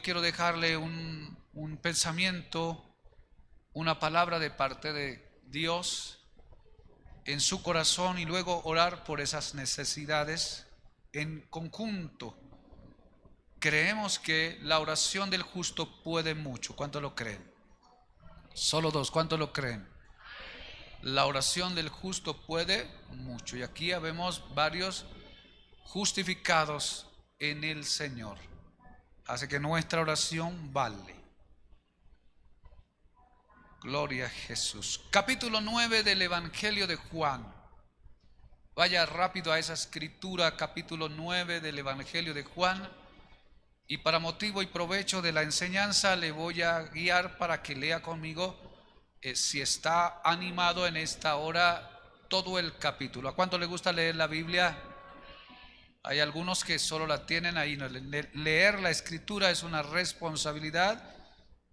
Quiero dejarle un pensamiento, una palabra de parte de Dios en su corazón y luego orar por esas necesidades en conjunto. Creemos que la oración del justo puede mucho. ¿Cuánto lo creen? Solo dos. ¿Cuánto lo creen? La oración del justo puede mucho. Y aquí vemos varios justificados en el Señor. Hace que nuestra oración vale. Gloria a Jesús. Capítulo 9 del Evangelio de Juan. Vaya rápido a esa escritura, capítulo 9 del Evangelio de Juan. Y para motivo y provecho de la enseñanza le voy a guiar para que lea conmigo, si está animado en esta hora, todo el capítulo. ¿A cuánto le gusta leer la Biblia? Hay algunos que solo la tienen ahí. Leer la escritura es una responsabilidad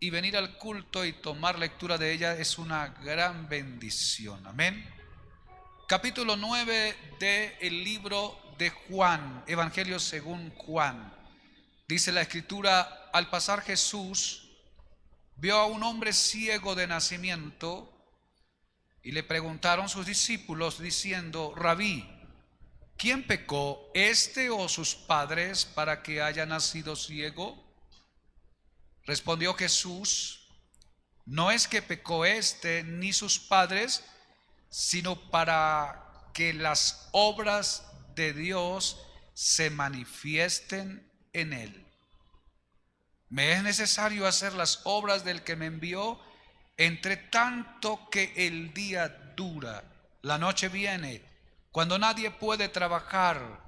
y venir al culto y tomar lectura de ella es una gran bendición. Amén. Capítulo 9 del libro de Juan, Evangelio según Juan. Dice la escritura: al pasar Jesús vio a un hombre ciego de nacimiento y le preguntaron sus discípulos diciendo: Rabí, ¿quién pecó, este o sus padres, para que haya nacido ciego? Respondió Jesús: no es que pecó este ni sus padres, sino para que las obras de Dios se manifiesten en él. Me es necesario hacer las obras del que me envió, entre tanto que el día dura. La noche viene, cuando nadie puede trabajar.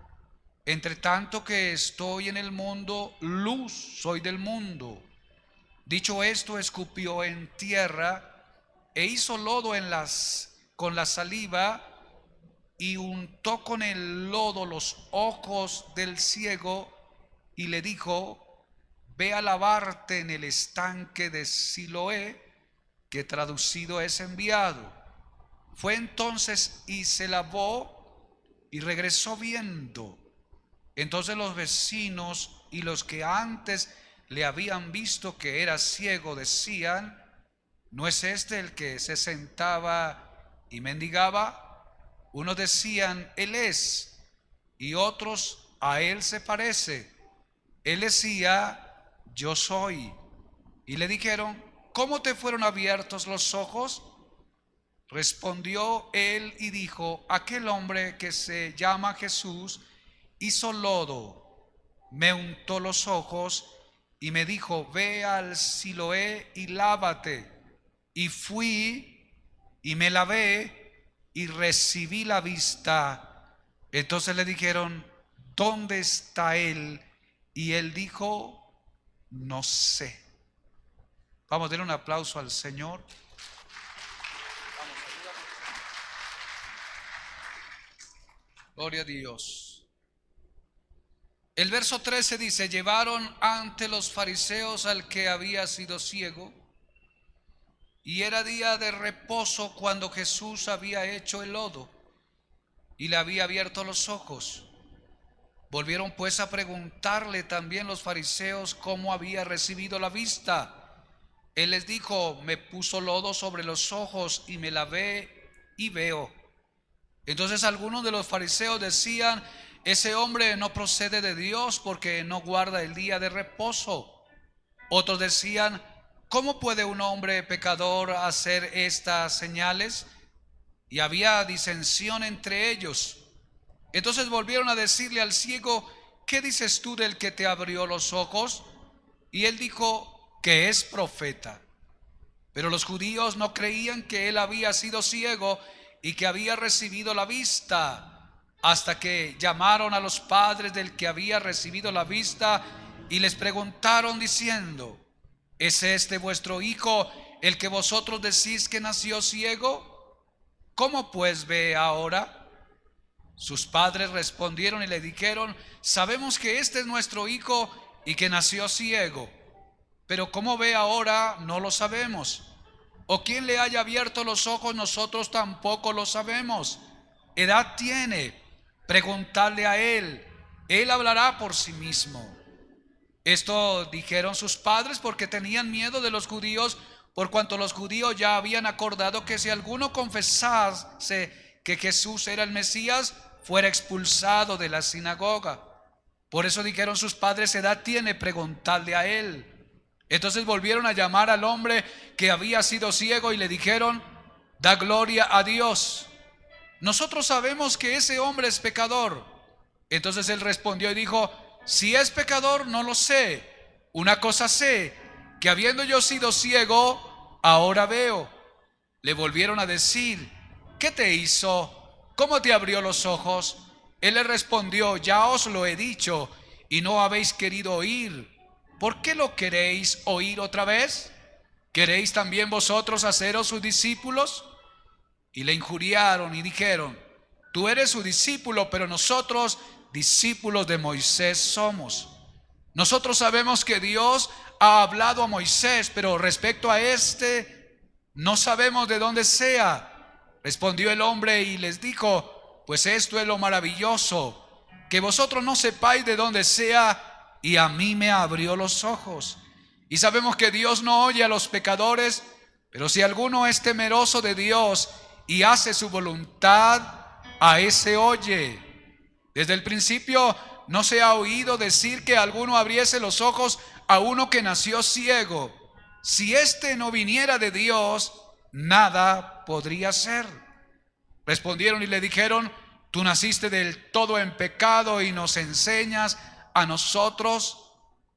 Entre tanto que estoy en el mundo, luz soy del mundo. Dicho esto, escupió en tierra e hizo lodo con la saliva y untó con el lodo los ojos del ciego y le dijo: ve a lavarte en el estanque de Siloé, que traducido es enviado. Fue entonces y se lavó y regresó viendo. Entonces los vecinos y los que antes le habían visto que era ciego decían: ¿no es este el que se sentaba y mendigaba? Unos decían: él es, y otros: a él se parece. Él decía: yo soy. Y le dijeron: ¿cómo te fueron abiertos los ojos? Respondió él y dijo: aquel hombre que se llama Jesús hizo lodo, me untó los ojos y me dijo: ve al Siloé y lávate. Y fui y me lavé y recibí la vista. Entonces le dijeron: ¿dónde está él? Y él dijo: no sé. Vamos a dar un aplauso al Señor. Gloria a Dios. El verso 13 dice: llevaron ante los fariseos al que había sido ciego, y era día de reposo cuando Jesús había hecho el lodo y le había abierto los ojos. Volvieron pues a preguntarle también los fariseos cómo había recibido la vista. Él les dijo: me puso lodo sobre los ojos y me lavé y veo. Entonces algunos de los fariseos decían: ese hombre no procede de Dios, porque no guarda el día de reposo. Otros decían: ¿cómo puede un hombre pecador hacer estas señales? Y había disensión entre ellos. Entonces volvieron a decirle al ciego: ¿qué dices tú del que te abrió los ojos? Y él dijo que es profeta. Pero los judíos no creían que él había sido ciego y que había recibido la vista, hasta que llamaron a los padres del que había recibido la vista y les preguntaron diciendo: ¿es este vuestro hijo, el que vosotros decís que nació ciego? ¿Cómo pues ve ahora? Sus padres respondieron y le dijeron: sabemos que este es nuestro hijo y que nació ciego, pero cómo ve ahora no lo sabemos. O quién le haya abierto los ojos, nosotros tampoco lo sabemos. Edad tiene, preguntadle a él, él hablará por sí mismo. Esto dijeron sus padres porque tenían miedo de los judíos, por cuanto los judíos ya habían acordado que si alguno confesase que Jesús era el Mesías, fuera expulsado de la sinagoga. Por eso dijeron sus padres: ¿qué edad tiene? Preguntadle a él. Entonces volvieron a llamar al hombre que había sido ciego y le dijeron: da gloria a Dios. Nosotros sabemos que ese hombre es pecador. Entonces él respondió y dijo: si es pecador, no lo sé. Una cosa sé, que habiendo yo sido ciego, ahora veo. Le volvieron a decir: ¿qué te hizo? ¿Cómo te abrió los ojos? Él le respondió: ya os lo he dicho, y no habéis querido oír. ¿Por qué lo queréis oír otra vez? ¿Queréis también vosotros haceros sus discípulos? Y le injuriaron y dijeron: tú eres su discípulo, pero nosotros discípulos de Moisés somos. Nosotros sabemos que Dios ha hablado a Moisés, pero respecto a este no sabemos de dónde sea. Respondió el hombre y les dijo: pues esto es lo maravilloso, que vosotros no sepáis de dónde sea, y a mí me abrió los ojos. Y sabemos que Dios no oye a los pecadores, pero si alguno es temeroso de Dios y hace su voluntad, a ese oye. Desde el principio no se ha oído decir que alguno abriese los ojos a uno que nació ciego. Si éste no viniera de Dios, nada podría ser. Respondieron y le dijeron: tú naciste del todo en pecado y nos enseñas a nosotros.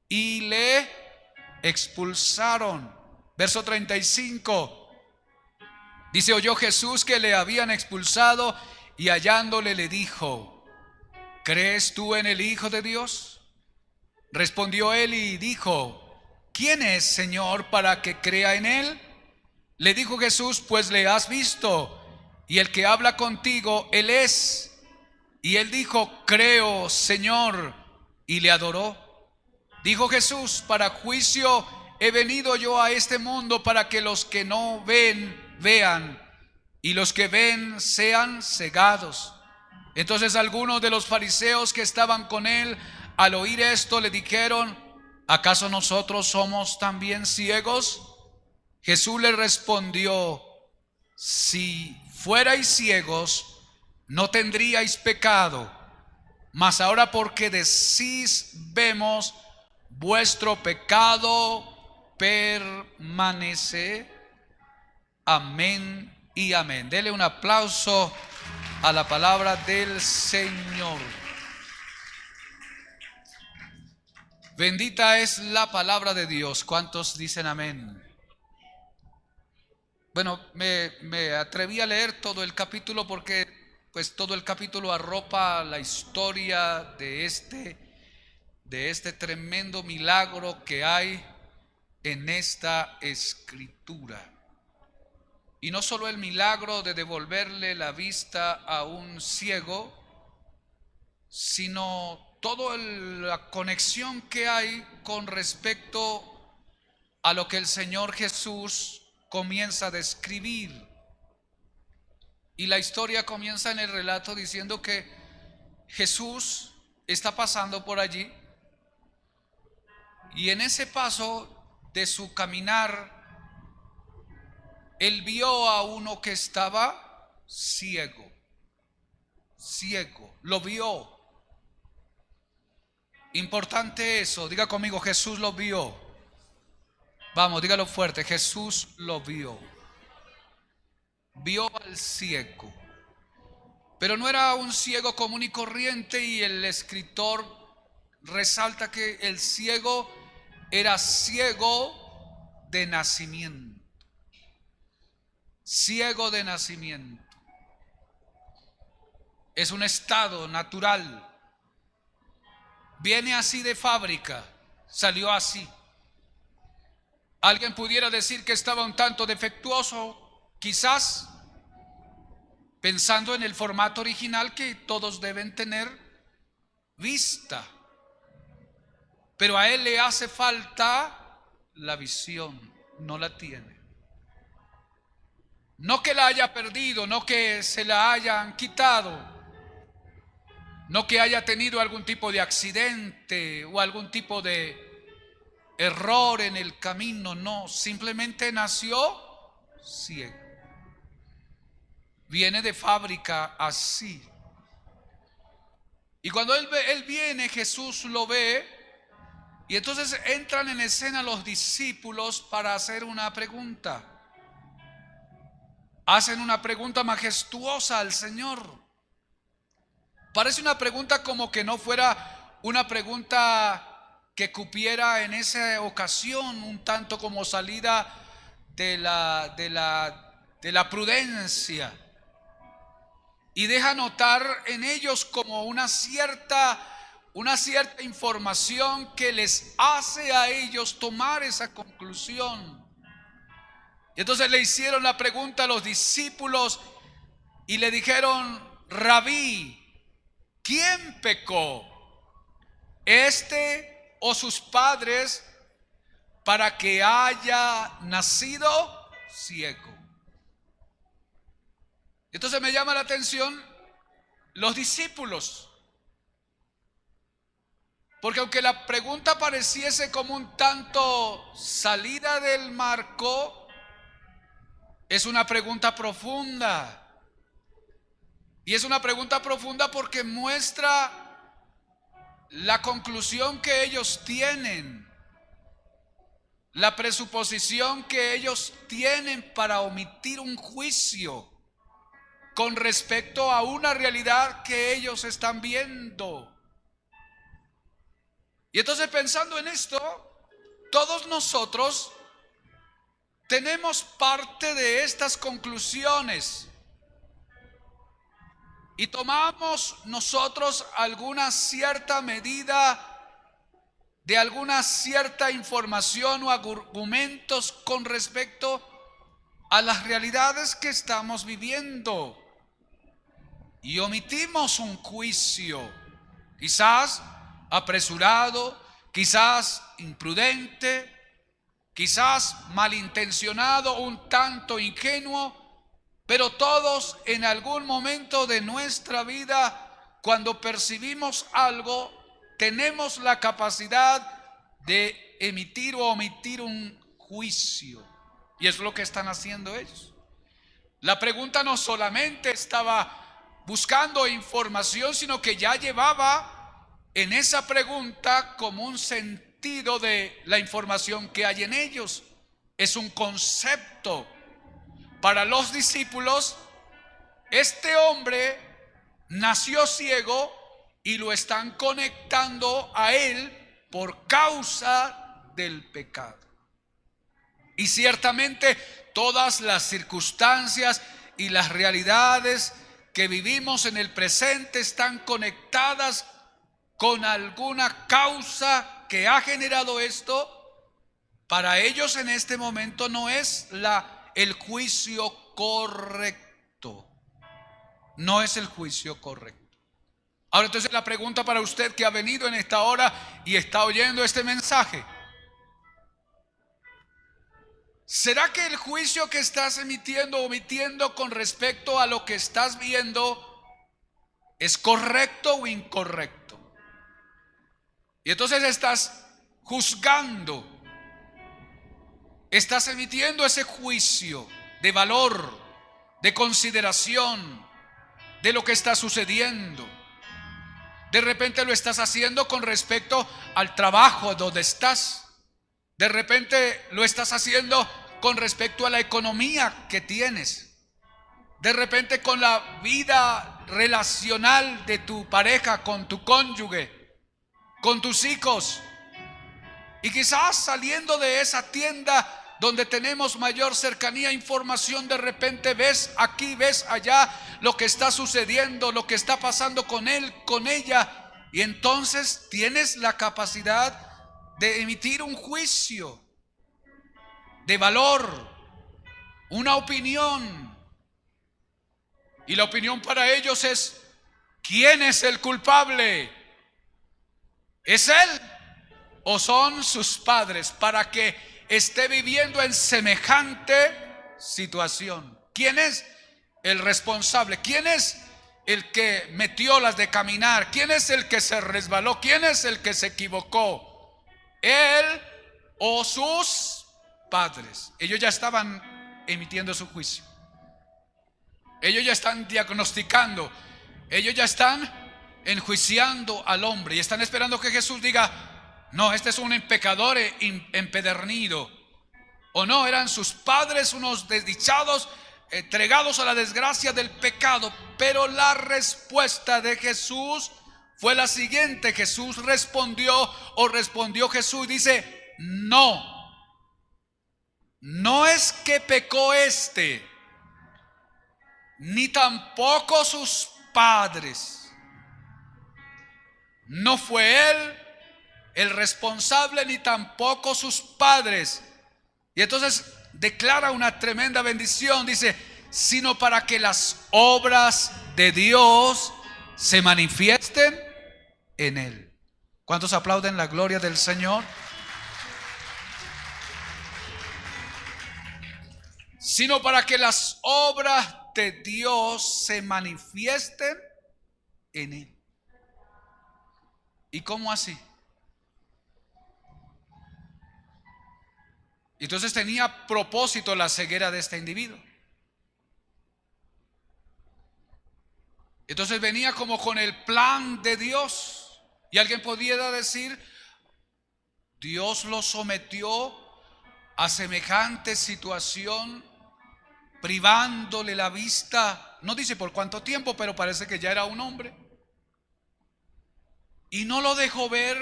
Y le expulsaron. Verso 35. Dice: oyó Jesús que le habían expulsado, y hallándole le dijo: ¿crees tú en el Hijo de Dios? Respondió él y dijo: ¿quién es, Señor, para que crea en él? Le dijo Jesús: pues le has visto, y el que habla contigo, él es. Y él dijo: creo, Señor, y le adoró. Dijo Jesús: para juicio he venido yo a este mundo, para que los que no ven, vean, y los que ven sean cegados. Entonces algunos de los fariseos que estaban con él, al oír esto, le dijeron: ¿acaso nosotros somos también ciegos? Jesús le respondió: si fuerais ciegos, no tendríais pecado, mas ahora porque decís vemos, vuestro pecado permanece. Amén y amén. Dele un aplauso a la palabra del Señor. Bendita es la palabra de Dios. ¿Cuántos dicen amén? Bueno, me atreví a leer todo el capítulo porque pues todo el capítulo arropa la historia de este tremendo milagro que hay en esta escritura. Y no solo el milagro de devolverle la vista a un ciego, sino toda la conexión que hay con respecto a lo que el Señor Jesús comienza a describir. Y la historia comienza en el relato diciendo que Jesús está pasando por allí, y en ese paso de su caminar, él vio a uno que estaba ciego, lo vio. Importante eso, diga conmigo: Jesús lo vio. Vamos, dígalo fuerte: Jesús lo vio. Vio al ciego, pero no era un ciego común y corriente, y el escritor resalta que el ciego era ciego de nacimiento. Ciego de nacimiento. Es un estado natural. Viene así de fábrica, salió así. Alguien pudiera decir que estaba un tanto defectuoso, quizás, pensando en el formato original que todos deben tener vista. Pero a él le hace falta la visión, no la tiene. No que la haya perdido, no que se la hayan quitado, no que haya tenido algún tipo de accidente o algún tipo de error en el camino, no, simplemente nació ciego. Viene de fábrica así. Y cuando él viene, Jesús lo ve, y entonces entran en escena los discípulos para hacer una pregunta. Hacen una pregunta majestuosa al Señor. Parece una pregunta como que no fuera una pregunta que cupiera en esa ocasión, un tanto como salida de la prudencia. Y deja notar en ellos como una cierta información que les hace a ellos tomar esa conclusión. Y entonces le hicieron la pregunta a los discípulos y le dijeron: Rabí, ¿quién pecó, este o sus padres, para que haya nacido ciego? Entonces me llama la atención los discípulos, porque aunque la pregunta pareciese como un tanto salida del marco, es una pregunta profunda. Y es una pregunta profunda porque muestra la conclusión que ellos tienen, la presuposición que ellos tienen para omitir un juicio con respecto a una realidad que ellos están viendo. Y entonces, pensando en esto, todos nosotros tenemos parte de estas conclusiones y tomamos nosotros alguna cierta medida de alguna cierta información o argumentos con respecto a las realidades que estamos viviendo, y omitimos un juicio, quizás apresurado, quizás imprudente, quizás malintencionado, un tanto ingenuo, pero todos en algún momento de nuestra vida, cuando percibimos algo, tenemos la capacidad de emitir o omitir un juicio. Y es lo que están haciendo ellos. La pregunta no solamente estaba buscando información, sino que ya llevaba en esa pregunta como un sentido de la información que hay en ellos. Es un concepto. Para los discípulos, este hombre nació ciego y lo están conectando a él por causa del pecado. Y ciertamente todas las circunstancias y las realidades que vivimos en el presente están conectadas con alguna causa que ha generado esto. Para ellos en este momento no es el juicio correcto. No es el juicio correcto. Ahora, entonces, la pregunta para usted que ha venido en esta hora y está oyendo este mensaje: ¿será que el juicio que estás emitiendo o omitiendo con respecto a lo que estás viendo es correcto o incorrecto? Y entonces estás juzgando, estás emitiendo ese juicio de valor, de consideración de lo que está sucediendo. De repente lo estás haciendo con respecto al trabajo donde estás. De repente lo estás haciendo con respecto a la economía que tienes. De repente con la vida relacional de tu pareja, con tu cónyuge, con tus hijos. Y quizás saliendo de esa tienda donde tenemos mayor cercanía e información, de repente ves aquí, ves allá lo que está sucediendo, lo que está pasando con él, con ella, y entonces tienes la capacidad de emitir un juicio de valor, una opinión. Y la opinión para ellos es: ¿quién es el culpable? ¿Es él o son sus padres para que esté viviendo en semejante situación? ¿Quién es el responsable? ¿Quién es el que metió las de caminar? ¿Quién es el que se resbaló? ¿Quién es el que se equivocó? ¿Él o sus padres. Ellos ya estaban emitiendo su juicio. Ellos ya están diagnosticando. Ellos ya están enjuiciando al hombre y están esperando que Jesús diga: no, este es un pecador empedernido. O no, eran sus padres unos desdichados, entregados a la desgracia del pecado. Pero la respuesta de Jesús fue la siguiente. Jesús respondió Jesús, dice: no es que pecó ni tampoco sus padres. No fue él el responsable, ni tampoco sus padres. Y entonces declara una tremenda bendición. Dice: sino para que las obras de Dios se manifiesten en él. ¿Cuántos aplauden la gloria del Señor? Sino para que las obras de Dios se manifiesten en él. ¿Y cómo así? Entonces tenía propósito la ceguera de este individuo. Entonces venía como con el plan de Dios. Y alguien podría decir: Dios lo sometió a semejante situación, privándole la vista. No dice por cuánto tiempo, pero parece que ya era un hombre. Y no lo dejó ver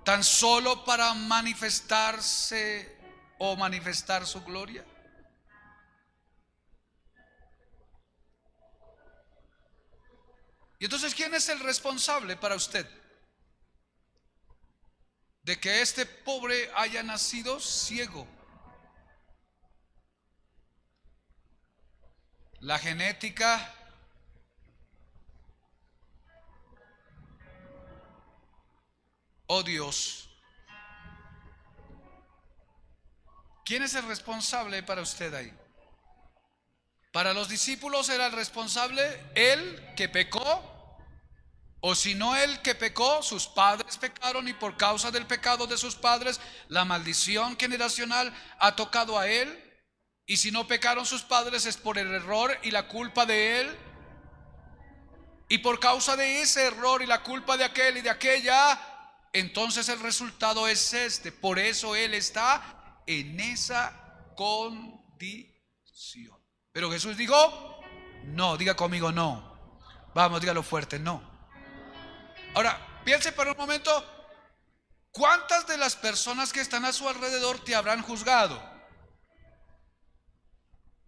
tan solo para manifestarse o manifestar su gloria. Y entonces, ¿quién es el responsable para usted de que este pobre haya nacido ciego? ¿La genética? ¿O Dios? ¿Quién es el responsable para usted ahí? Para los discípulos era el responsable el que pecó. O si no el que pecó, sus padres pecaron, y por causa del pecado de sus padres la maldición generacional ha tocado a él. Y si no pecaron sus padres, es por el error y la culpa de él. Y por causa de ese error y la culpa de aquel y de aquella, entonces el resultado es este. Por eso él está en esa condición. Pero Jesús dijo: no. Diga conmigo: no. Vamos, dígalo fuerte: no. Ahora, piense por un momento: ¿cuántas de las personas que están a su alrededor te habrán juzgado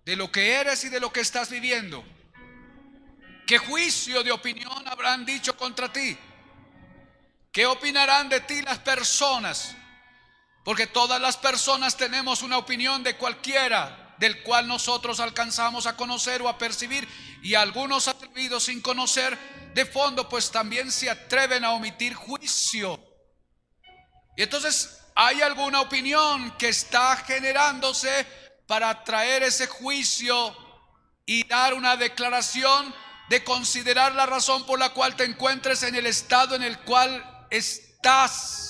de lo que eres y de lo que estás viviendo? ¿Qué juicio de opinión habrán dicho contra ti? ¿Qué opinarán de ti las personas? Porque todas las personas tenemos una opinión de cualquiera, del cual nosotros alcanzamos a conocer o a percibir. Y algunos atrevidos sin conocer de fondo, pues también se atreven a omitir juicio. Y entonces hay alguna opinión que está generándose para traer ese juicio y dar una declaración de considerar la razón por la cual te encuentres en el estado en el cual estás.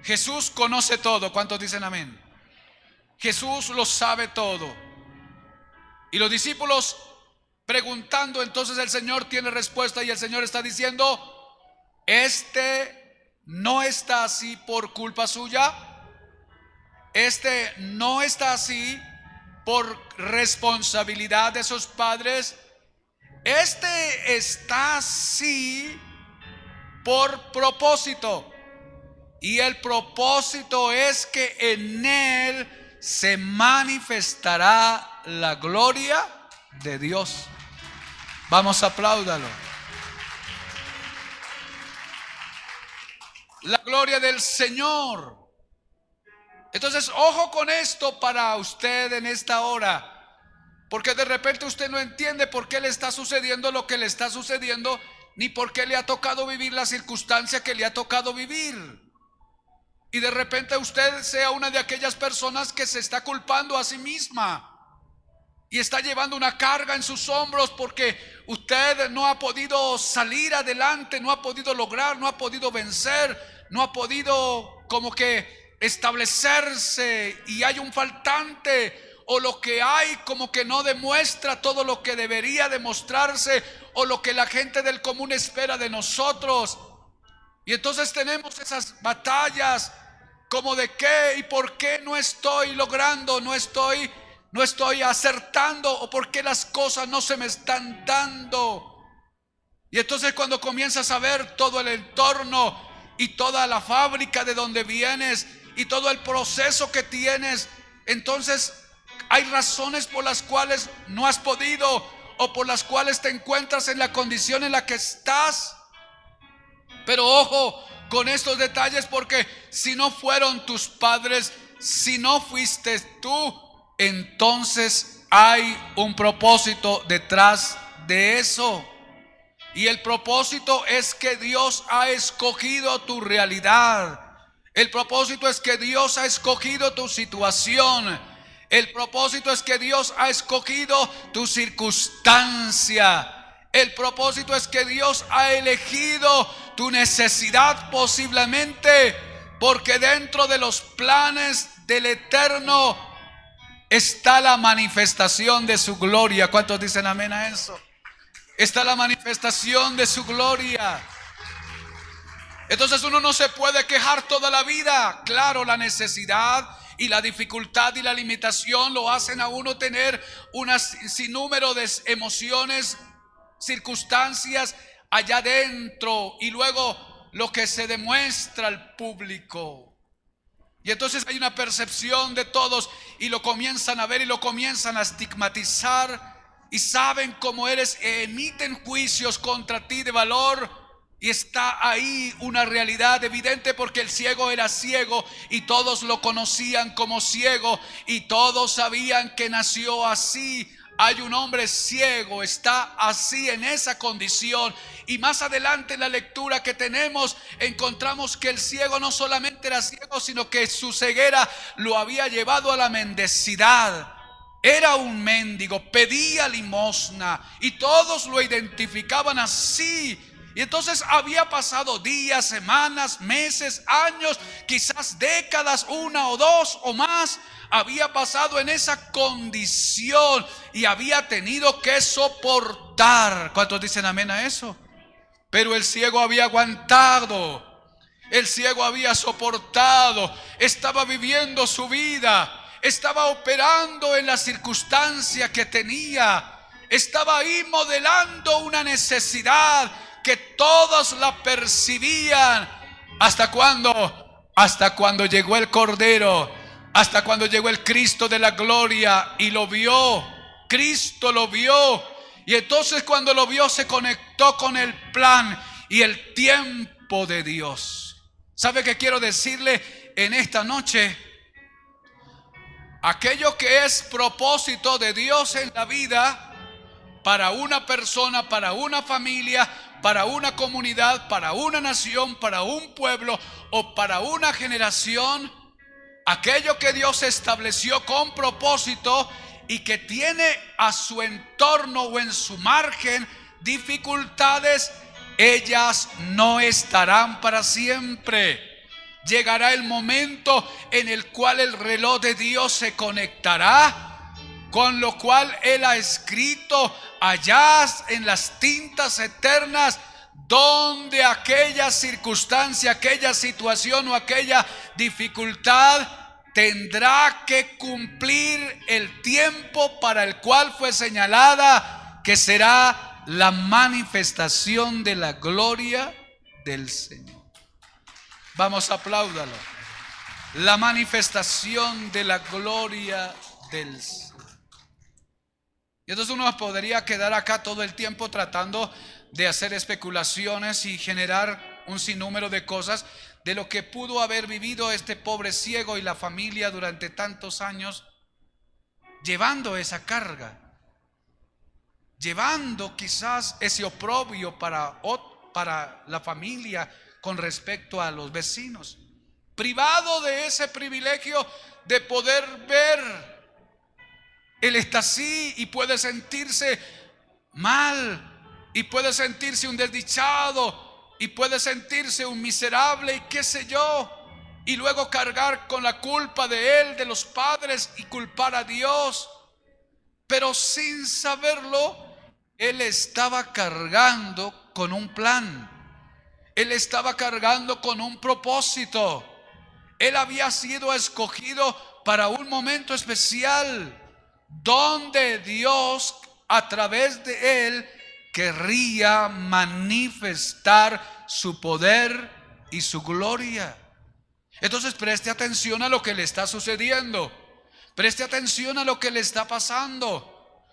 Jesús conoce todo. ¿Cuántos dicen amén? Jesús lo sabe todo. Y los discípulos preguntando, entonces el Señor tiene respuesta, y el Señor está diciendo: este no está así por culpa suya. Este no está así por responsabilidad de sus padres. Este está así por propósito. Y el propósito es que en él se manifestará la gloria de Dios. Vamos, apláudalo. La gloria del Señor. Entonces, ojo con esto para usted en esta hora, porque de repente usted no entiende por qué le está sucediendo lo que le está sucediendo, ni por qué le ha tocado vivir la circunstancia que le ha tocado vivir. Y de repente usted sea una de aquellas personas que se está culpando a sí misma y está llevando una carga en sus hombros porque usted no ha podido salir adelante, no ha podido lograr, no ha podido vencer, no ha podido como que establecerse y hay un faltante, o lo que hay como que no demuestra todo lo que debería demostrarse o lo que la gente del común espera de nosotros. Y entonces tenemos esas batallas como de qué y por qué no estoy logrando, no estoy acertando, o por qué las cosas no se me están dando. Y entonces cuando comienzas a ver todo el entorno y toda la fábrica de donde vienes y todo el proceso que tienes, entonces hay razones por las cuales no has podido, o por las cuales te encuentras en la condición en la que estás. Pero ojo con estos detalles, porque si no fueron tus padres, si no fuiste tú, entonces hay un propósito detrás de eso. Y el propósito es que Dios ha escogido tu realidad. El propósito es que Dios ha escogido tu situación. El propósito es que Dios ha escogido tu circunstancia. El propósito es que Dios ha elegido tu necesidad posiblemente, porque dentro de los planes del Eterno está la manifestación de su gloria. ¿Cuántos dicen amén a eso? Está la manifestación de su gloria. Entonces uno no se puede quejar toda la vida. Claro, la necesidad y la dificultad y la limitación lo hacen a uno tener un sinnúmero de emociones, circunstancias allá adentro, y luego lo que se demuestra al público. Y entonces hay una percepción de todos y lo comienzan a ver y lo comienzan a estigmatizar, y saben cómo eres, emiten juicios contra ti de valor. Y está ahí una realidad evidente, porque el ciego era ciego y todos lo conocían como ciego y todos sabían que nació así. Hay un hombre ciego, está así en esa condición. Y más adelante en la lectura que tenemos encontramos que el ciego no solamente era ciego, sino que su ceguera lo había llevado a la mendicidad. Era un mendigo, pedía limosna y todos lo identificaban así. Y entonces había pasado días, semanas, meses, años, quizás décadas, una o dos o más. Había pasado en esa condición y había tenido que soportar. ¿Cuántos dicen amén a eso? Pero el ciego había aguantado, el ciego había soportado, estaba viviendo su vida, estaba operando en la circunstancia que tenía, estaba ahí modelando una necesidad que todos la percibían. ¿Hasta cuándo? Hasta cuando llegó el Cordero, hasta cuando llegó el Cristo de la gloria y lo vio. Cristo lo vio, y entonces cuando lo vio se conectó con el plan y el tiempo de Dios. ¿Sabe qué quiero decirle en esta noche? Aquello que es propósito de Dios en la vida, para una persona, para una familia, para una comunidad, para una nación, para un pueblo o para una generación, aquello que Dios estableció con propósito y que tiene a su entorno o en su margen dificultades, ellas no estarán para siempre. Llegará el momento en el cual el reloj de Dios se conectará, con lo cual Él ha escrito allá en las tintas eternas, donde aquella circunstancia, aquella situación o aquella dificultad tendrá que cumplir el tiempo para el cual fue señalada, que será la manifestación de la gloria del Señor. Vamos, apláudalo. La manifestación de la gloria del Señor. Y entonces uno podría quedar acá todo el tiempo tratando de hacer especulaciones y generar un sinnúmero de cosas de lo que pudo haber vivido este pobre ciego y la familia durante tantos años, llevando esa carga, llevando quizás ese oprobio para la familia con respecto a los vecinos, privado de ese privilegio de poder ver Él está así y puede sentirse mal, y puede sentirse un desdichado, y puede sentirse un miserable y qué sé yo, y luego cargar con la culpa de él, de los padres, y culpar a Dios. Pero sin saberlo, él estaba cargando con un plan. Él estaba cargando con un propósito. Él había sido escogido para un momento especial, donde Dios, a través de él, querría manifestar su poder y su gloria. Entonces preste atención a lo que le está sucediendo. Preste atención a lo que le está pasando.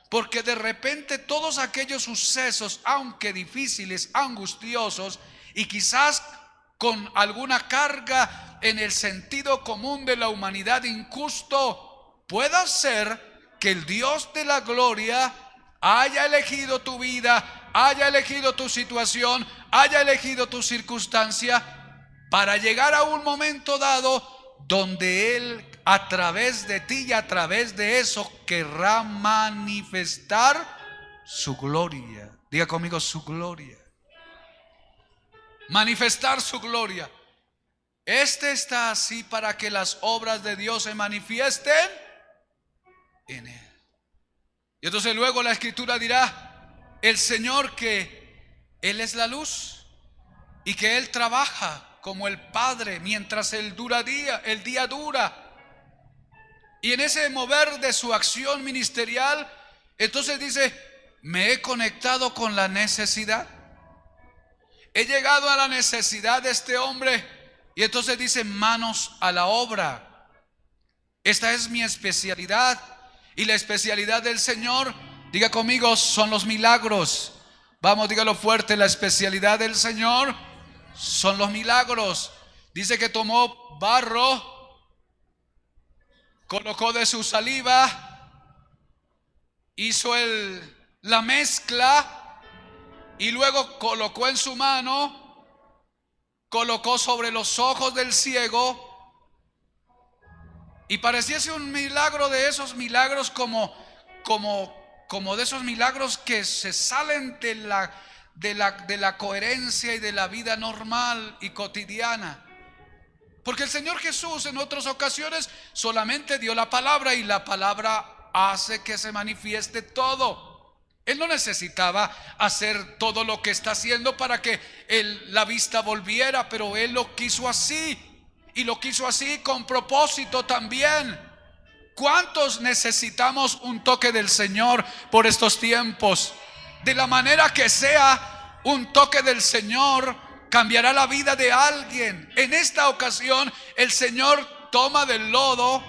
Porque de repente todos aquellos sucesos, aunque difíciles, angustiosos, y quizás con alguna carga en el sentido común de la humanidad injusto, pueda ser que el Dios de la gloria haya elegido tu vida, haya elegido tu situación, haya elegido tu circunstancia, para llegar a un momento dado donde Él, a través de ti y a través de eso, querrá manifestar su gloria. Diga conmigo, su gloria. Manifestar su gloria. Este está así para que las obras de Dios se manifiesten en él. Y entonces luego la Escritura dirá: el Señor, que Él es la luz y que Él trabaja como el Padre mientras el día dura. Y en ese mover de su acción ministerial, entonces dice: me he conectado con la necesidad. He llegado a la necesidad de este hombre. Y entonces dice: manos a la obra. Esta es mi especialidad. Y la especialidad del Señor, diga conmigo, son los milagros. Vamos, dígalo fuerte: la especialidad del Señor son los milagros. Dice que tomó barro, colocó de su saliva, hizo la mezcla, y luego colocó en su mano, colocó sobre los ojos del ciego, y pareciese un milagro de esos milagros como de esos milagros que se salen de la coherencia y de la vida normal y cotidiana. Porque el Señor Jesús en otras ocasiones solamente dio la palabra, y la palabra hace que se manifieste todo. Él no necesitaba hacer todo lo que está haciendo para que la vista volviera, pero Él lo quiso así, y lo quiso así con propósito también. ¿Cuántos necesitamos un toque del Señor por estos tiempos? De la manera que sea, un toque del Señor cambiará la vida de alguien. En esta ocasión, el Señor toma del lodo,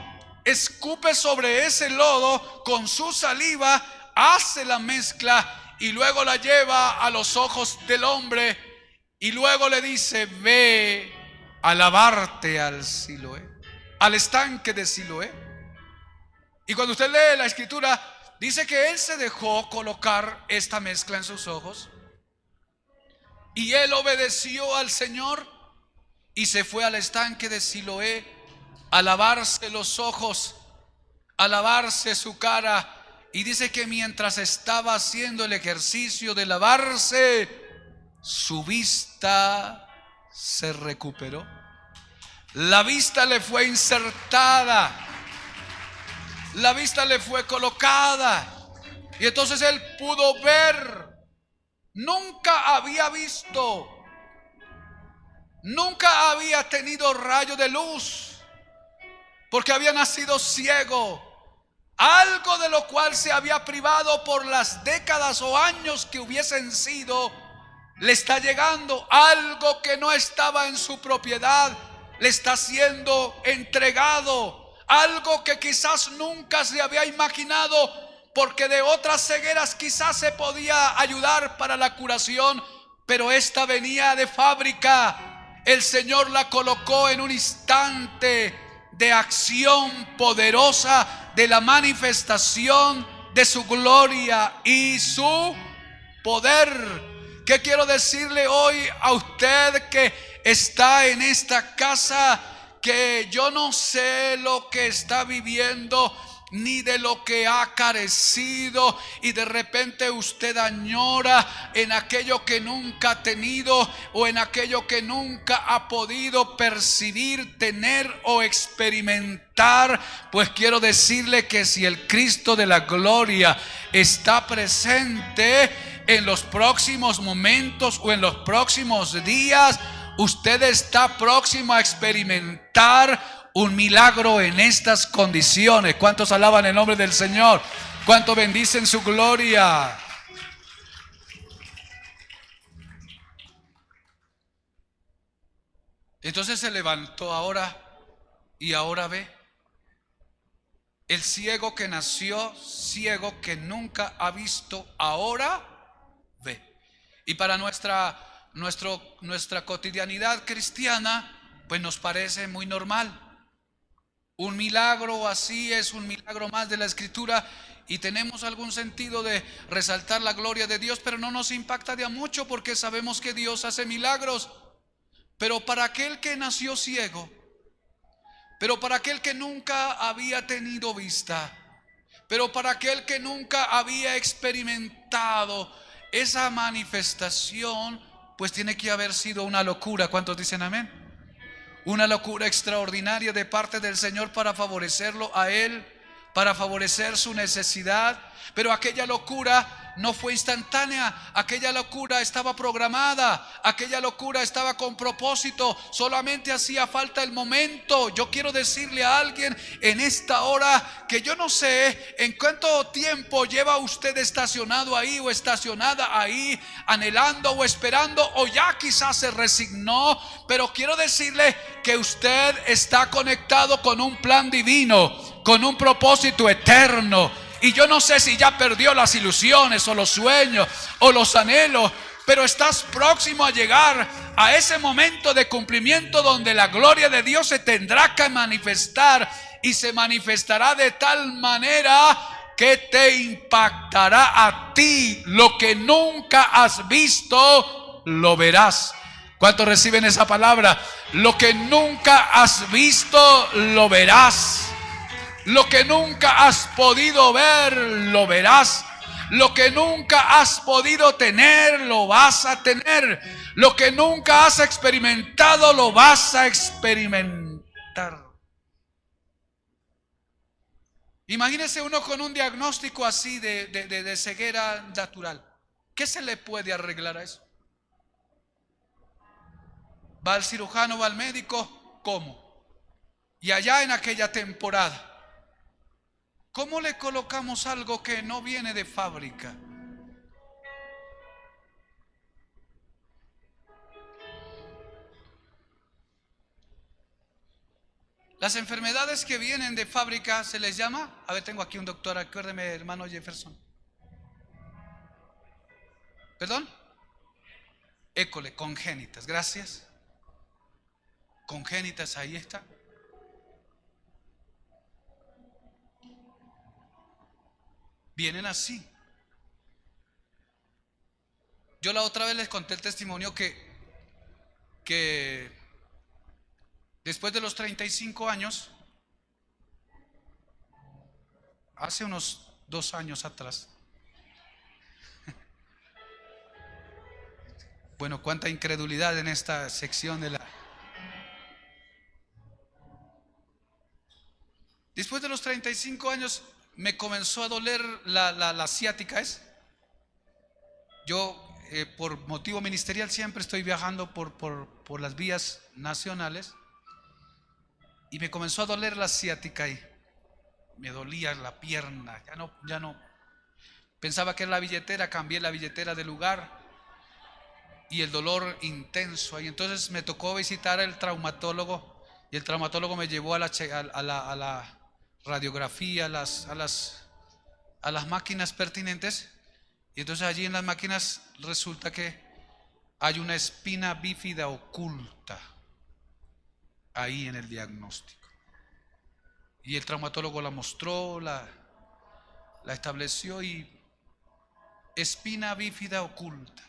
escupe sobre ese lodo con su saliva, hace la mezcla y luego la lleva a los ojos del hombre, y luego le dice: ve a lavarte al Siloé, al estanque de Siloé. Y cuando usted lee la Escritura, dice que él se dejó colocar esta mezcla en sus ojos, y él obedeció al Señor y se fue al estanque de Siloé a lavarse los ojos, a lavarse su cara. Y dice que mientras estaba haciendo el ejercicio de lavarse, su vista se recuperó. La vista le fue insertada, la vista le fue colocada, y entonces él pudo ver. Nunca había visto, nunca había tenido rayo de luz, porque había nacido ciego. Algo de lo cual se había privado por las décadas o años que hubiesen sido, le está llegando. Algo que no estaba en su propiedad le está siendo entregado. Algo que quizás nunca se había imaginado, porque de otras cegueras quizás se podía ayudar para la curación, pero esta venía de fábrica. El Señor la colocó en un instante de acción poderosa, de la manifestación de su gloria y su poder. ¿Qué quiero decirle hoy a usted que está en esta casa? Que yo no sé lo que está viviendo, ni de lo que ha carecido, y de repente usted añora en aquello que nunca ha tenido o en aquello que nunca ha podido percibir, tener o experimentar. Pues quiero decirle que si el Cristo de la gloria está presente en los próximos momentos o en los próximos días, usted está próximo a experimentar un milagro en estas condiciones. ¿Cuántos alaban el nombre del Señor? ¿Cuántos bendicen su gloria? Entonces se levantó ahora y ahora ve. El ciego que nació ciego, que nunca ha visto, ahora ve. Y para nuestra cotidianidad cristiana, pues nos parece muy normal. Un milagro así es un milagro más de la Escritura, y tenemos algún sentido de resaltar la gloria de Dios, pero no nos impacta de a mucho porque sabemos que Dios hace milagros. Pero para aquel que nació ciego, pero para aquel que nunca había tenido vista, pero para aquel que nunca había experimentado esa manifestación, pues tiene que haber sido una locura. ¿Cuántos dicen amén? Una locura extraordinaria de parte del Señor para favorecerlo a él, para favorecer su necesidad. Pero aquella locura no fue instantánea, aquella locura estaba programada, aquella locura estaba con propósito, solamente hacía falta el momento. Yo quiero decirle a alguien en esta hora que yo no sé en cuánto tiempo lleva usted estacionado ahí o estacionada ahí, anhelando o esperando, o ya quizás se resignó, pero quiero decirle que usted está conectado con un plan divino, con un propósito eterno. Y yo no sé si ya perdió las ilusiones o los sueños o los anhelos, pero estás próximo a llegar a ese momento de cumplimiento donde la gloria de Dios se tendrá que manifestar, y se manifestará de tal manera que te impactará a ti. Lo que nunca has visto, lo verás. ¿Cuántos reciben esa palabra? Lo que nunca has visto, lo verás. Lo que nunca has podido ver, lo verás. Lo que nunca has podido tener, lo vas a tener. Lo que nunca has experimentado, lo vas a experimentar. Imagínese uno con un diagnóstico así de ceguera natural. ¿Qué se le puede arreglar a eso? Va al cirujano, va al médico, ¿cómo? Y allá en aquella temporada, ¿cómo le colocamos algo que no viene de fábrica? Las enfermedades que vienen de fábrica se les llama, a ver, tengo aquí un doctor, acuérdeme, hermano Jefferson. ¿Perdón? École, congénitas, gracias. Congénitas, ahí está. Vienen así. Yo la otra vez les conté el testimonio que después de los 35 años, hace unos 2 años atrás, bueno, cuánta incredulidad en esta sección de la... Después de los 35 años me comenzó a doler la ciática. Yo por motivo ministerial siempre estoy viajando por las vías nacionales, y me comenzó a doler la ciática ahí. Me dolía la pierna, ya no. Pensaba que era la billetera, cambié la billetera de lugar y el dolor intenso ahí. Entonces me tocó visitar al traumatólogo, y el traumatólogo me llevó a la radiografía, a las máquinas pertinentes. Y entonces allí en las máquinas resulta que hay una espina bífida oculta ahí en el diagnóstico. Y el traumatólogo la mostró, la estableció, y espina bífida oculta.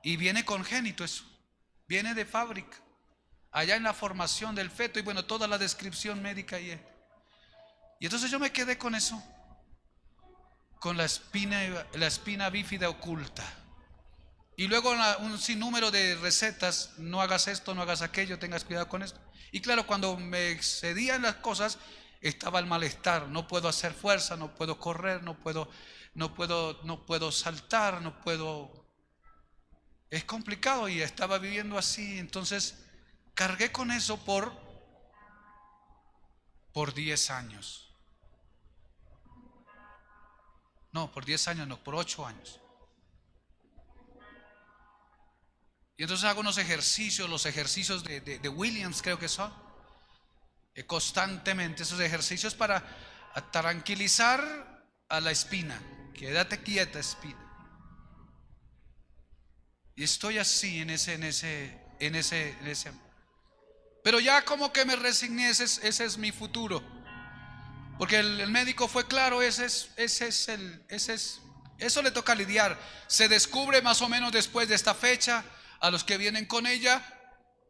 Y viene congénito eso, viene de fábrica, allá en la formación del feto, y bueno, toda la descripción médica ahí. Y entonces yo me quedé con eso, con la espina bífida oculta. Y luego un sinnúmero de recetas: no hagas esto, no hagas aquello, tengas cuidado con esto. Y claro, cuando me excedían las cosas, estaba el malestar. No puedo hacer fuerza, no puedo correr, no puedo saltar, no puedo. Es complicado y estaba viviendo así. Entonces cargué con eso por 10 años. No, por 10 años no, por 8 años. Y entonces hago unos ejercicios, los ejercicios de Williams creo que son, constantemente esos ejercicios para tranquilizar a la espina. Quédate quieta, espina. Y estoy así en ese. Pero ya como que me resigné, ese es mi futuro. Porque el médico fue claro, eso le toca lidiar. Se descubre más o menos después de esta fecha a los que vienen con ella,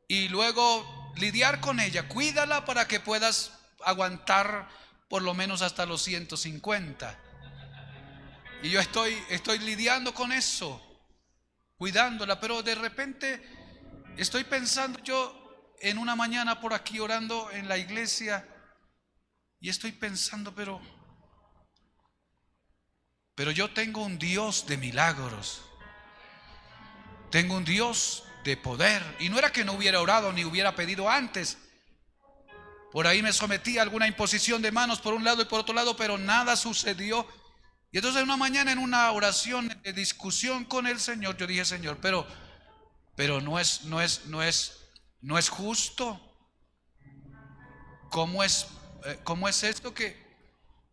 y luego lidiar con ella. Cuídala para que puedas aguantar por lo menos hasta los 150. Y yo estoy lidiando con eso, cuidándola. Pero de repente estoy pensando yo en una mañana por aquí orando en la iglesia, y estoy pensando, pero yo tengo un Dios de milagros, tengo un Dios de poder. Y no era que no hubiera orado ni hubiera pedido antes. Por ahí me sometí a alguna imposición de manos por un lado y por otro lado, pero nada sucedió. Y entonces una mañana, en una oración de discusión con el Señor, yo dije: Señor, pero no es justo. ¿Cómo es esto que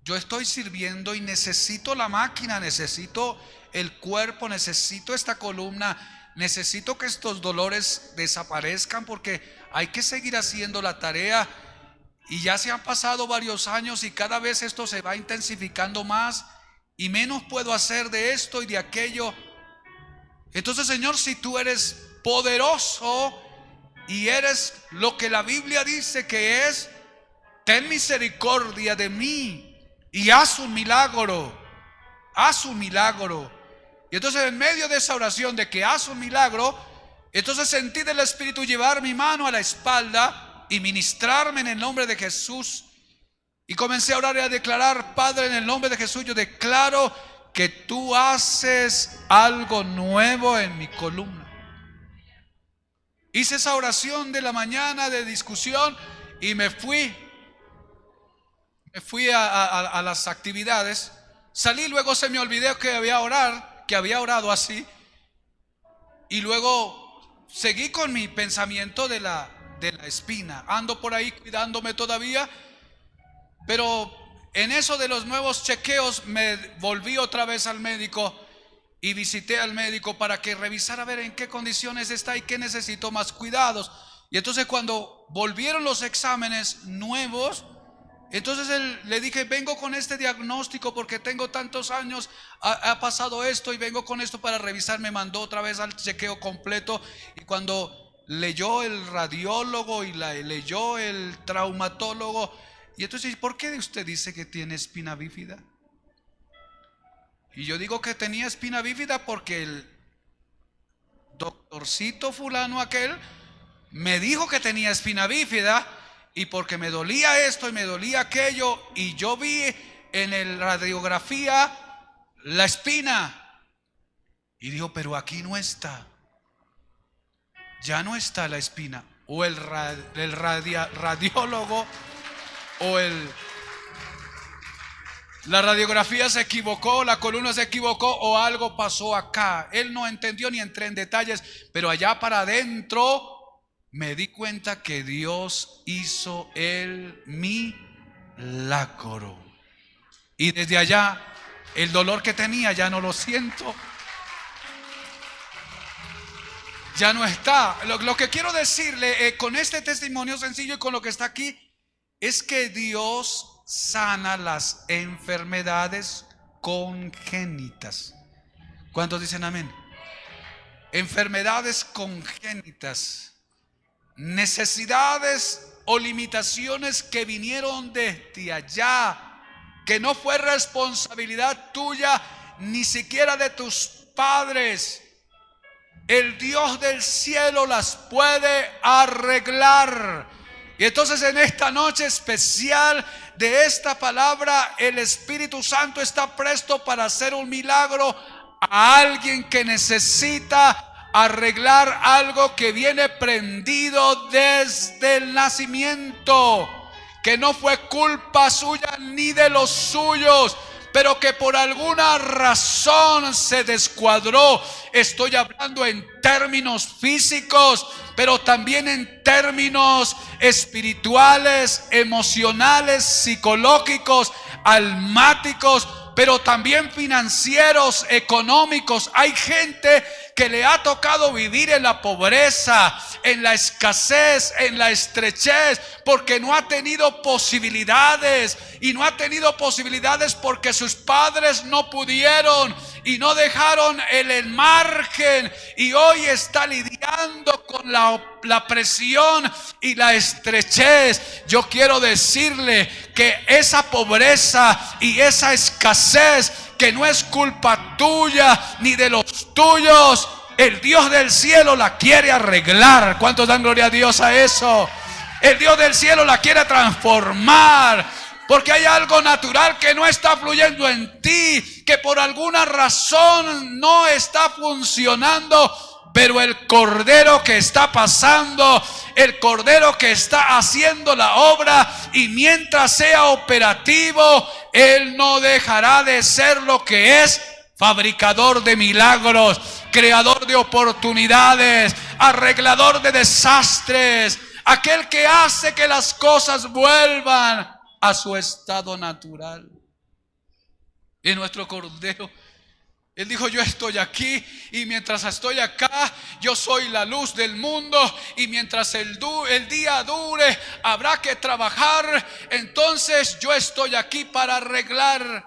yo estoy sirviendo y necesito la máquina, necesito el cuerpo, necesito esta columna, necesito que estos dolores desaparezcan, porque hay que seguir haciendo la tarea? Y ya se han pasado varios años y cada vez esto se va intensificando más, y menos puedo hacer de esto y de aquello. Entonces, Señor, si tú eres poderoso y eres lo que la Biblia dice que es, ten misericordia de mí y haz un milagro. Haz un milagro. Y entonces, en medio de esa oración de que haz un milagro, entonces sentí del Espíritu llevar mi mano a la espalda y ministrarme en el nombre de Jesús. Y comencé a orar y a declarar: Padre, en el nombre de Jesús, yo declaro que tú haces algo nuevo en mi columna. Hice esa oración de la mañana de discusión y me fui a las actividades. Salí, luego se me olvidó que había orado así, y luego seguí con mi pensamiento de la espina. Ando por ahí cuidándome todavía, pero en eso de los nuevos chequeos me volví otra vez al médico y visité al médico para que revisara a ver en qué condiciones está y qué necesito más cuidados. Y entonces, cuando volvieron los exámenes nuevos, entonces le dije: vengo con este diagnóstico porque tengo tantos años, ha pasado esto, y vengo con esto para revisar. Me mandó otra vez al chequeo completo, y cuando leyó el radiólogo y leyó el traumatólogo, y entonces: ¿por qué usted dice que tiene espina bífida? Y yo digo que tenía espina bífida porque el doctorcito fulano aquel me dijo que tenía espina bífida, y porque me dolía esto y me dolía aquello, y yo vi en la radiografía la espina, y dijo: pero aquí no está, ya no está la espina. O el radiólogo o la radiografía se equivocó, la columna se equivocó, o algo pasó acá. Él no entendió, ni entré en detalles, pero allá para adentro me di cuenta que Dios hizo el milagro. Y desde allá el dolor que tenía ya no lo siento, ya no está. Lo que quiero decirle con este testimonio sencillo y con lo que está aquí es que Dios sana las enfermedades congénitas. ¿Cuántos dicen amén? Enfermedades congénitas, necesidades o limitaciones que vinieron desde allá, que no fue responsabilidad tuya, ni siquiera de tus padres. El Dios del cielo las puede arreglar. Y entonces en esta noche especial de esta palabra, el Espíritu Santo está presto para hacer un milagro a alguien que necesita arreglar algo que viene prendido desde el nacimiento, que no fue culpa suya ni de los suyos, pero que por alguna razón se descuadró. Estoy hablando en términos físicos, pero también en términos espirituales, emocionales, psicológicos, almáticos, pero también financieros, económicos. Hay gente que le ha tocado vivir en la pobreza, en la escasez, en la estrechez, porque no ha tenido posibilidades. Y no ha tenido posibilidades porque sus padres no pudieron y no dejaron el margen. Y hoy está lidiando con la presión y la estrechez. Yo quiero decirle que esa pobreza y esa escasez, que no es culpa tuya ni de los tuyos, el Dios del cielo la quiere arreglar. ¿Cuántos dan gloria a Dios a eso? El Dios del cielo la quiere transformar, porque hay algo natural que no está fluyendo en ti, que por alguna razón no está funcionando. Pero el Cordero que está pasando, el Cordero que está haciendo la obra, y mientras sea operativo, Él no dejará de ser lo que es: fabricador de milagros, creador de oportunidades, arreglador de desastres, aquel que hace que las cosas vuelvan a su estado natural. Y nuestro Cordero, Él dijo: yo estoy aquí, y mientras estoy acá, yo soy la luz del mundo, y mientras el día dure, habrá que trabajar. Entonces yo estoy aquí para arreglar.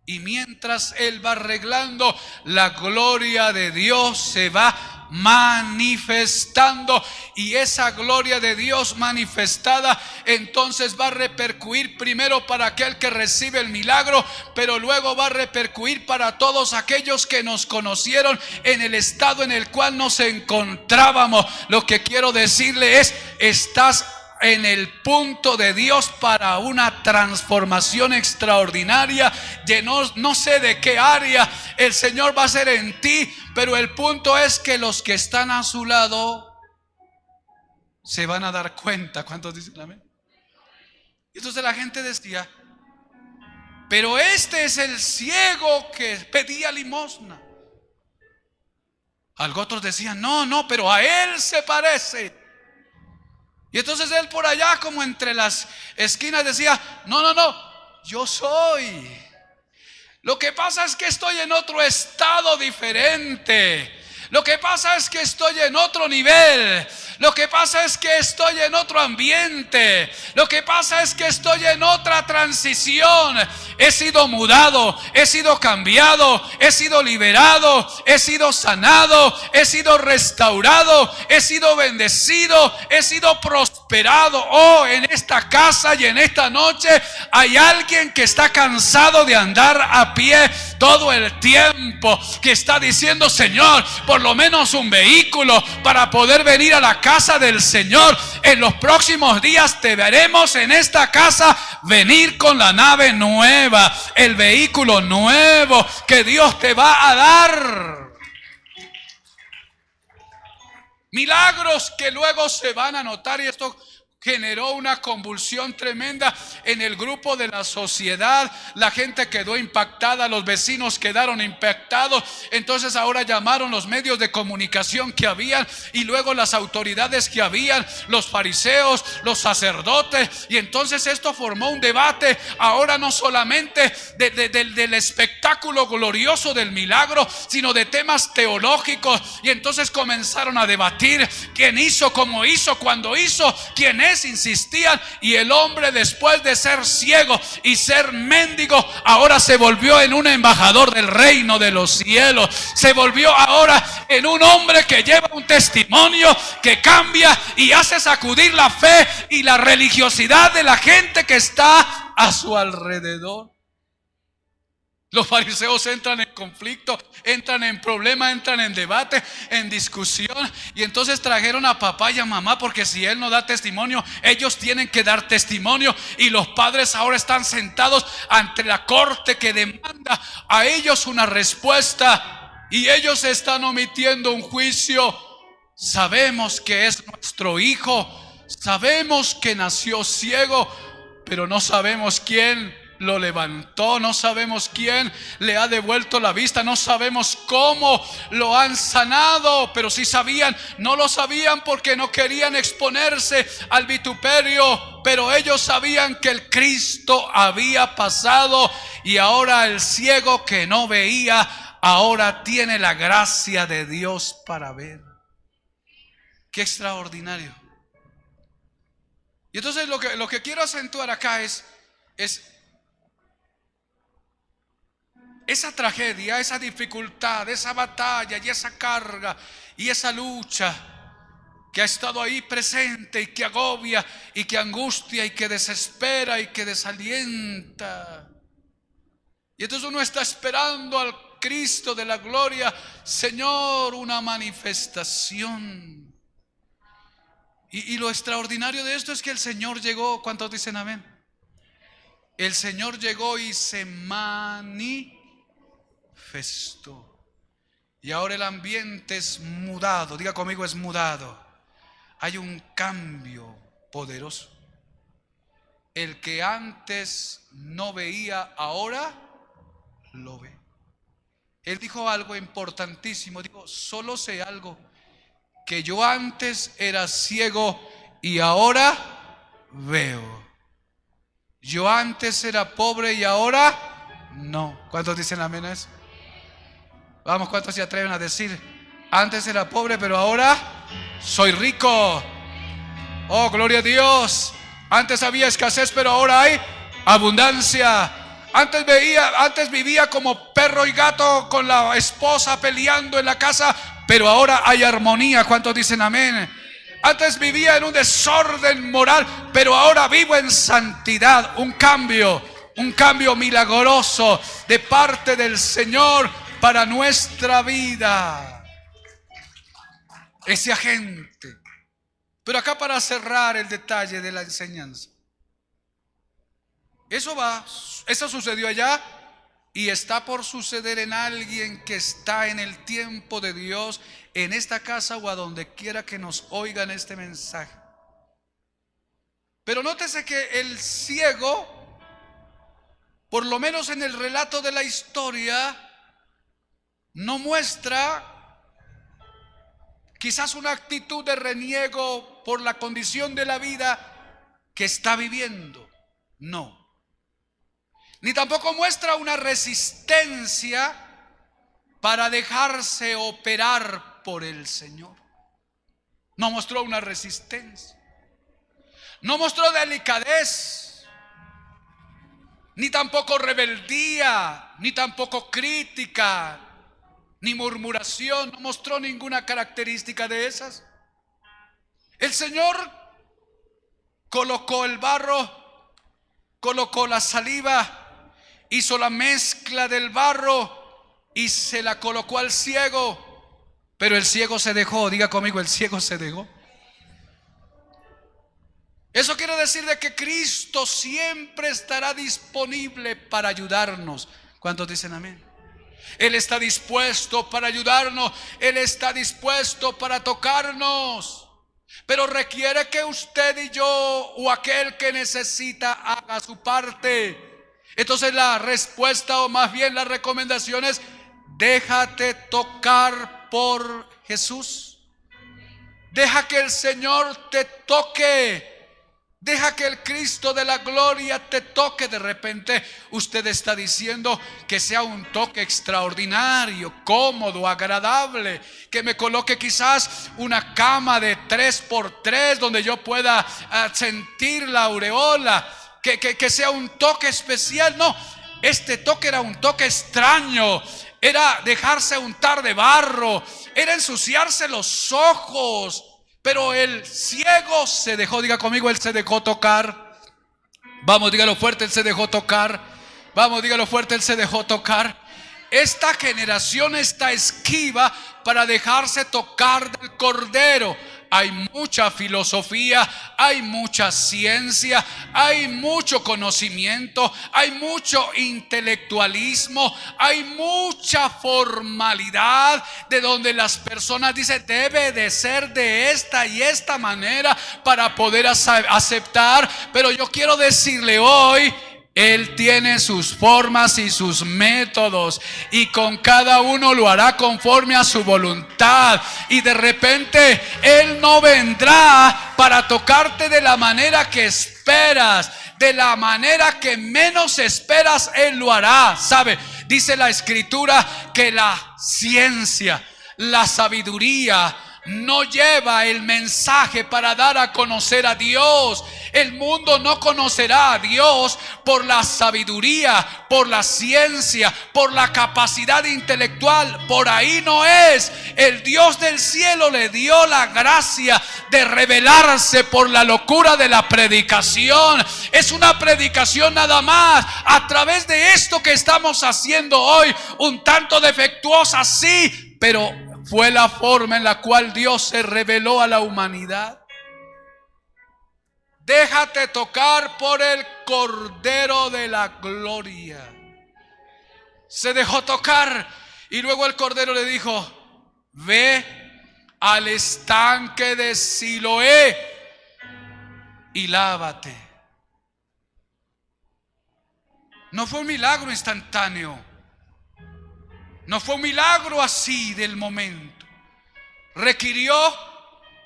Y mientras Él va arreglando, la gloria de Dios se va manifestando. Y esa gloria de Dios manifestada entonces va a repercutir primero para aquel que recibe el milagro, pero luego va a repercutir para todos aquellos que nos conocieron en el estado en el cual nos encontrábamos. Lo que quiero decirle es: estás en el punto de Dios para una transformación extraordinaria. No sé de qué área el Señor va a hacer en ti, pero el punto es que los que están a su lado se van a dar cuenta. ¿Cuántos dicen amén? Y entonces la gente decía: pero este es el ciego que pedía limosna. Algo otros decían: no, pero a él se parece. Y entonces él por allá, como entre las esquinas, decía: no, yo soy. Lo que pasa es que estoy en otro estado diferente. Lo que pasa es que estoy en otro nivel. Lo que pasa es que estoy en otro ambiente. Lo que pasa es que estoy en otra transición. He sido mudado, he sido cambiado, he sido liberado, he sido sanado, he sido restaurado, he sido bendecido, he sido prosperado. Oh, en esta casa y en esta noche hay alguien que está cansado de andar a pie todo el tiempo, que está diciendo: Señor, por lo menos un vehículo para poder venir a la casa del Señor. En los próximos días te veremos en esta casa venir con la nave nueva, el vehículo nuevo que Dios te va a dar. Milagros que luego se van a notar, y esto generó una convulsión tremenda en el grupo de la sociedad. La gente quedó impactada, los vecinos quedaron impactados. Entonces ahora llamaron los medios de comunicación que habían, y luego las autoridades que habían, los fariseos, los sacerdotes. Y entonces esto formó un debate, ahora no solamente del espectáculo glorioso del milagro, sino de temas teológicos. Y entonces comenzaron a debatir: quién hizo, cómo hizo, cuándo hizo, quién es. Insistían, y el hombre, después de ser ciego y ser mendigo, ahora se volvió en un embajador del reino de los cielos. Se volvió ahora en un hombre que lleva un testimonio que cambia y hace sacudir la fe y la religiosidad de la gente que está a su alrededor. Los fariseos entran en conflicto, entran en problema, entran en debate, en discusión. Y entonces trajeron a papá y a mamá, porque si él no da testimonio, ellos tienen que dar testimonio. Y los padres ahora están sentados ante la corte que demanda a ellos una respuesta. Y ellos están omitiendo un juicio. Sabemos que es nuestro hijo, sabemos que nació ciego, pero no sabemos quién lo levantó, no sabemos quién le ha devuelto la vista, no sabemos cómo lo han sanado, pero sí sabían. No lo sabían porque no querían exponerse al vituperio, pero ellos sabían que el Cristo había pasado, y ahora el ciego que no veía, ahora tiene la gracia de Dios para ver. Qué extraordinario. Y entonces lo que quiero acentuar acá es esa tragedia, esa dificultad, esa batalla y esa carga y esa lucha que ha estado ahí presente y que agobia y que angustia y que desespera y que desalienta. Y entonces uno está esperando al Cristo de la gloria. Señor, una manifestación. Y lo extraordinario de esto es que el Señor llegó. ¿Cuántos dicen amén? El Señor llegó y se manifestó. Y ahora el ambiente es mudado. Diga conmigo, es mudado. Hay un cambio poderoso. El que antes no veía, ahora lo ve. Él dijo algo importantísimo. Dijo: solo sé algo, que yo antes era ciego y ahora veo. Yo antes era pobre y ahora no. ¿Cuántos dicen amén a eso? Vamos, ¿cuántos se atreven a decir: antes era pobre pero ahora soy rico? Oh, gloria a Dios. Antes había escasez pero ahora hay abundancia. Antes vivía como perro y gato con la esposa peleando en la casa, pero ahora hay armonía. ¿Cuántos dicen amén? Antes vivía en un desorden moral, pero ahora vivo en santidad. Un cambio milagroso de parte del Señor para nuestra vida. Ese agente. Pero acá, para cerrar el detalle de la enseñanza, eso sucedió allá y está por suceder en alguien que está en el tiempo de Dios, en esta casa o a donde quiera que nos oigan este mensaje. Pero nótese que el ciego, por lo menos en el relato de la historia, no muestra quizás una actitud de reniego por la condición de la vida que está viviendo. No. Ni tampoco muestra una resistencia para dejarse operar por el Señor. No mostró una resistencia. No mostró delicadez, ni tampoco rebeldía, ni tampoco crítica, ni murmuración. No mostró ninguna característica de esas. El Señor colocó el barro, colocó la saliva, hizo la mezcla del barro y se la colocó al ciego. Pero el ciego se dejó. Diga conmigo, el ciego se dejó. Eso quiere decir de que Cristo siempre estará disponible para ayudarnos. ¿Cuántos dicen amén? Él está dispuesto para ayudarnos. Él está dispuesto para tocarnos. Pero requiere que usted y yo, o aquel que necesita, haga su parte. Entonces la respuesta, o más bien la recomendación, es: déjate tocar por Jesús. Deja que el Señor te toque. Deja que el Cristo de la gloria te toque. De repente usted está diciendo: que sea un toque extraordinario, cómodo, agradable, que me coloque quizás una cama de 3x3 donde yo pueda sentir la aureola, que sea un toque especial. No, este toque era un toque extraño. Era dejarse untar de barro, era ensuciarse los ojos. Pero el ciego se dejó. Diga conmigo, él se dejó tocar. Vamos, dígalo fuerte, él se dejó tocar. Vamos, dígalo fuerte, Él se dejó tocar. Esta generación está esquiva para dejarse tocar del Cordero. Hay mucha filosofía, hay mucha ciencia, hay mucho conocimiento, hay mucho intelectualismo, hay mucha formalidad de donde las personas dicen debe de ser de esta y esta manera para poder aceptar. Pero yo quiero decirle hoy, Él tiene sus formas y sus métodos, y con cada uno lo hará conforme a su voluntad. Y de repente Él no vendrá para tocarte de la manera que esperas, de la manera que menos esperas. Él lo hará. ¿Sabe? Dice la Escritura que la ciencia, la sabiduría no lleva el mensaje para dar a conocer a Dios. El mundo no conocerá a Dios por la sabiduría, por la ciencia, por la capacidad intelectual. Por ahí no es. El Dios del cielo le dio la gracia de revelarse por la locura de la predicación. Es una predicación nada más. A través de esto que estamos haciendo hoy, un tanto defectuosa, sí, pero fue la forma en la cual Dios se reveló a la humanidad. Déjate tocar por el Cordero de la Gloria. Se dejó tocar y luego el Cordero le dijo: ve al estanque de Siloé y lávate. No fue un milagro instantáneo. No fue un milagro así del momento. Requirió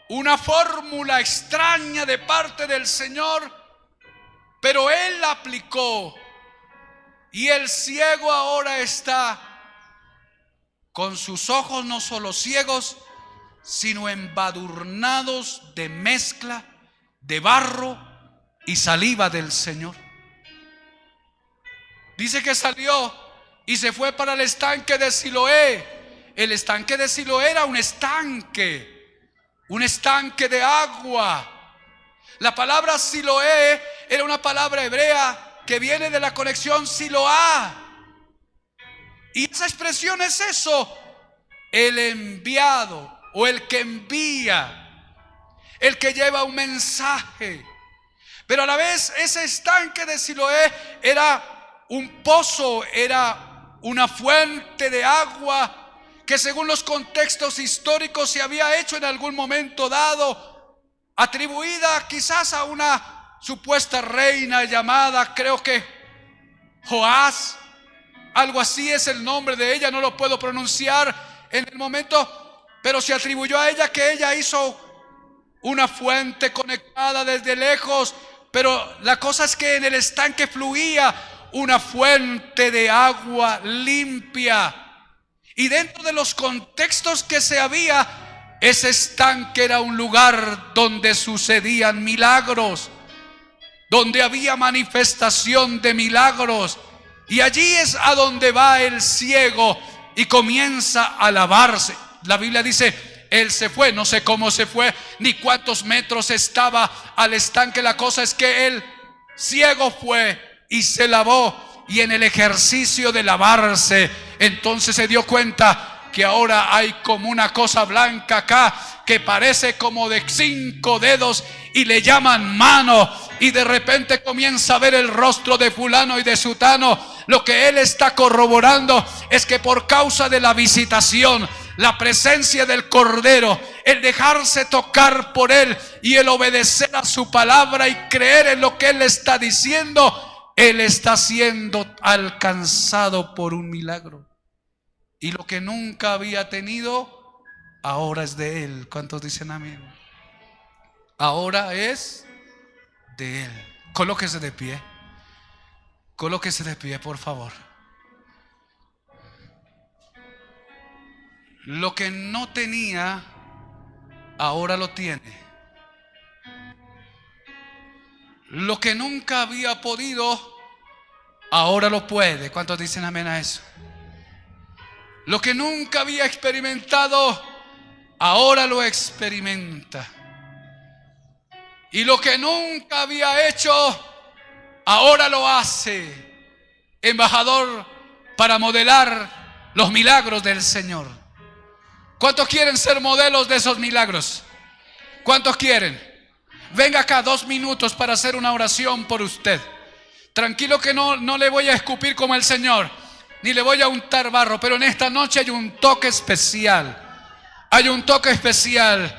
una fórmula extraña de parte del Señor, pero Él la aplicó. Y el ciego ahora está con sus ojos no solo ciegos, sino embadurnados de mezcla de barro y saliva del Señor. Dice que salió y se fue para el estanque de Siloé. El estanque de Siloé era un estanque de agua. La palabra Siloé era una palabra hebrea que viene de la conexión Siloá. Y esa expresión es eso: el enviado, o el que envía, el que lleva un mensaje. Pero a la vez ese estanque de Siloé era un pozo, era una fuente de agua que según los contextos históricos se había hecho en algún momento dado, atribuida quizás a una supuesta reina llamada, creo que Joás, algo así es el nombre de ella, no lo puedo pronunciar en el momento, pero se atribuyó a ella que ella hizo una fuente conectada desde lejos. Pero la cosa es que en el estanque fluía una fuente de agua limpia. Y dentro de los contextos que se había, ese estanque era un lugar donde sucedían milagros, donde había manifestación de milagros. Y allí es a donde va el ciego y comienza a lavarse. La Biblia dice: Él se fue, no sé cómo se fue, ni cuántos metros estaba al estanque. La cosa es que el ciego fue y se lavó, y en el ejercicio de lavarse, entonces se dio cuenta que ahora hay como una cosa blanca acá que parece como de 5 dedos y le llaman mano, y de repente comienza a ver el rostro de fulano y de sutano. Lo que él está corroborando es que por causa de la visitación, la presencia del Cordero, el dejarse tocar por Él y el obedecer a su palabra y creer en lo que Él está diciendo, Él está siendo alcanzado por un milagro. Y lo que nunca había tenido, ahora es de Él. ¿Cuántos dicen amén? Ahora es de Él. Colóquese de pie. Colóquese de pie, por favor. Lo que no tenía, ahora lo tiene. Lo que nunca había podido, ahora lo puede. ¿Cuántos dicen amén a eso? Lo que nunca había experimentado, ahora lo experimenta. Y lo que nunca había hecho, ahora lo hace. embajador para modelar los milagros del Señor. ¿Cuántos quieren ser modelos de esos milagros? ¿Cuántos quieren? Venga acá 2 minutos para hacer una oración por usted. Tranquilo que no le voy a escupir como el Señor, ni le voy a untar barro, pero en esta noche hay un toque especial. Hay un toque especial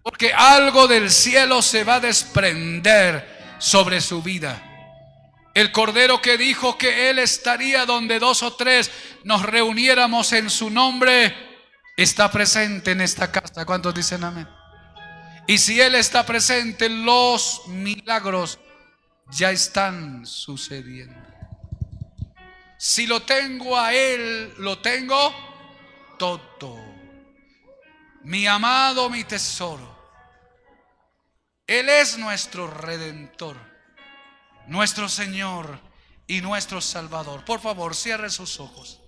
porque algo del cielo se va a desprender sobre su vida. El Cordero que dijo que Él estaría donde 2 o 3 nos reuniéramos en su nombre, está presente en esta casa. ¿Cuántos dicen amén? Y si Él está presente, los milagros ya están sucediendo. Si lo tengo a Él, lo tengo todo. Mi amado, mi tesoro. Él es nuestro Redentor, nuestro Señor y nuestro Salvador. Por favor, cierre sus ojos.